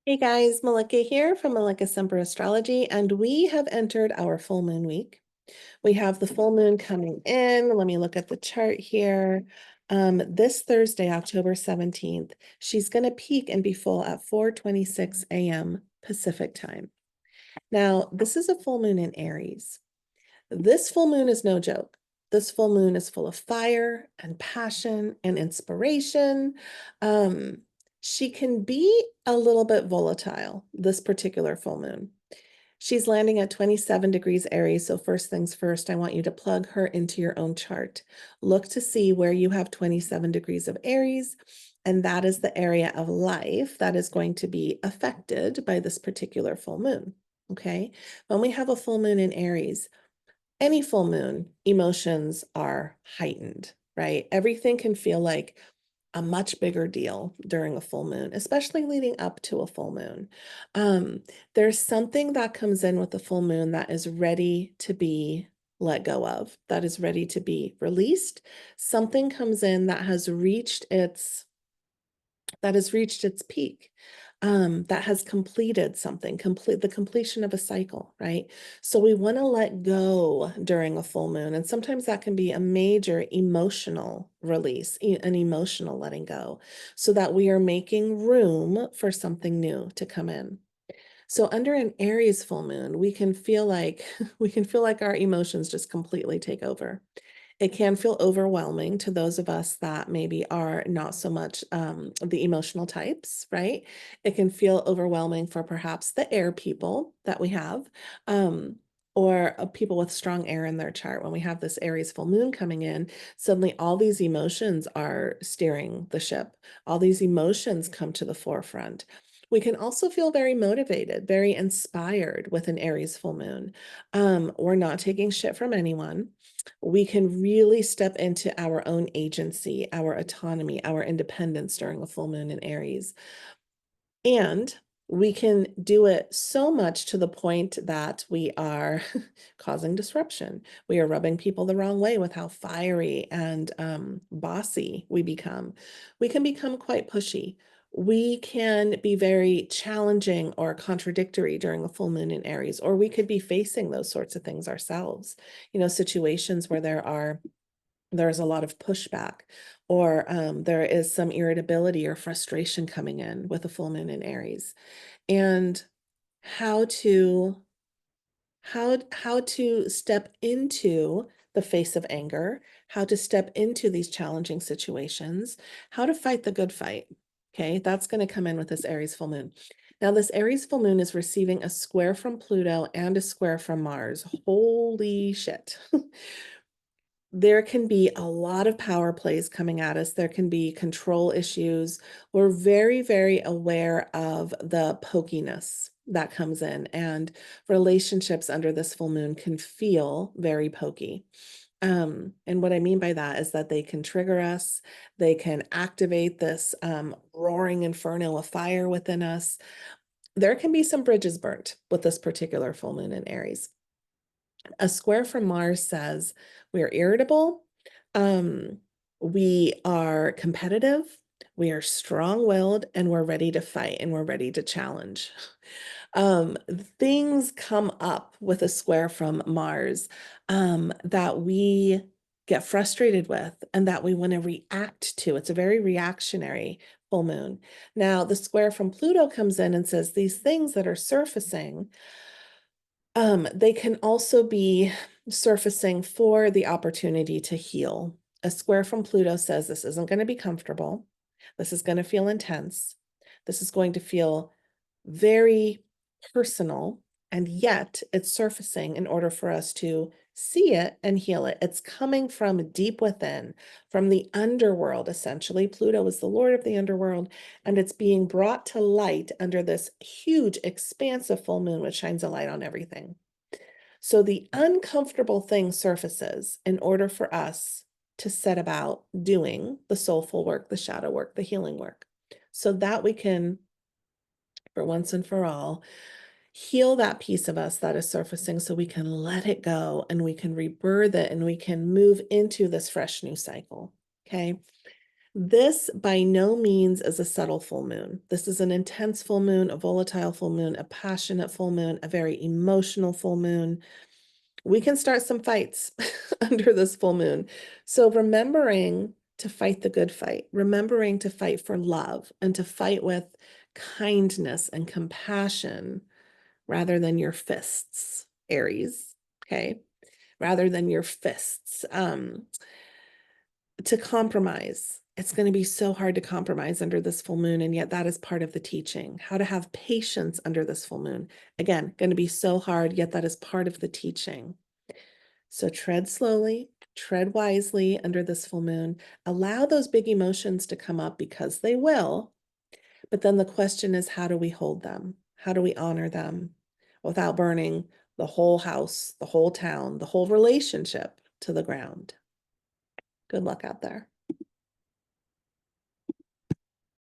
Hey guys, Malika here from Malika Semper Astrology, and we have entered our full moon week. We have the full moon coming in. Let me look at the chart here. This Thursday, October 17th, she's going to peak and be full at 4:26 a.m. Pacific time. Now, this is a full moon in Aries. This full moon is no joke. This full moon is full of fire and passion and inspiration. Um, she can be a little bit volatile, this particular full moon. She's landing at 27 degrees Aries. So first things first, I want you to plug her into your own chart. Look to see where you have 27 degrees of Aries. And that is the area of life that is going to be affected by this particular full moon. Okay. When we have a full moon in Aries, any full moon, emotions are heightened, right? Everything can feel like a much bigger deal during a full moon, especially leading up to a full moon. There's something that comes in with the full moon that is ready to be let go of, that is ready to be released. Something comes in that has reached its peak, that has completed something, the completion of a cycle, right? So we want to let go during a full moon. And sometimes that can be a major emotional release, an emotional letting go, so that we are making room for something new to come in. So under an Aries full moon, we can feel like we can feel like our emotions just completely take over. It can feel overwhelming to those of us that maybe are not so much the emotional types, right? It can feel overwhelming for perhaps the air people that we have, um, or people with strong air in their chart. When we have this Aries full moon coming in, suddenly all these emotions are steering the ship. All these emotions come to the forefront. We can also feel very motivated, very inspired with an Aries full moon. We're not taking shit from anyone. We can really step into our own agency, our autonomy, our independence during a full moon in Aries. And we can do it so much to the point that we are causing disruption. We are rubbing people the wrong way with how fiery and bossy we become. We can become quite pushy. We can be very challenging or contradictory during a full moon in Aries, or we could be facing those sorts of things ourselves. Situations where there's a lot of pushback, or there is some irritability or frustration coming in with a full moon in Aries, and how to how to step into the face of anger, how to step into these challenging situations, how to fight the good fight. Okay, that's going to come in with this Aries full moon. Now, this Aries full moon is receiving a square from Pluto and a square from Mars. Holy shit. There can be a lot of power plays coming at us. There can be control issues. We're very, very aware of the pokiness that comes in, and relationships under this full moon can feel very pokey. And what I mean by that is that they can trigger us. They can activate this roaring inferno of fire within us. There can be some bridges burnt with this particular full moon in Aries. A square from Mars says we are irritable, um, we are competitive, we are strong-willed, and we're ready to fight and we're ready to challenge. Things come up with a square from Mars that we get frustrated with and that we want to react to. It's a very reactionary full moon. Now, the square from Pluto comes in and says these things that are surfacing, they can also be surfacing for the opportunity to heal. A square from Pluto says this isn't going to be comfortable. This is going to feel intense. This is going to feel very personal, and yet it's surfacing in order for us to see it and heal it. It's coming from deep within, from the underworld, essentially. Pluto is the lord of the underworld, and it's being brought to light under this huge, expansive full moon, which shines a light on everything. So the uncomfortable thing surfaces in order for us to set about doing the soulful work, the shadow work, the healing work, so that we can, for once and for all, heal that piece of us that is surfacing, so we can let it go and we can rebirth it and we can move into this fresh new cycle. Okay. This by no means is a subtle full moon. This is an intense full moon, a volatile full moon, a passionate full moon, a very emotional full moon. We can start some fights under this full moon. So remembering to fight the good fight, remembering to fight for love and to fight with kindness and compassion rather than your fists, Aries, okay? Rather than your fists. To compromise. It's going to be so hard to compromise under this full moon, and yet that is part of the teaching. How to have patience under this full moon. Again, going to be so hard, yet that is part of the teaching. So tread slowly, tread wisely under this full moon. Allow those big emotions to come up because they will. But then the question is, how do we hold them? How do we honor them without burning the whole house, the whole town, the whole relationship to the ground? Good luck out there.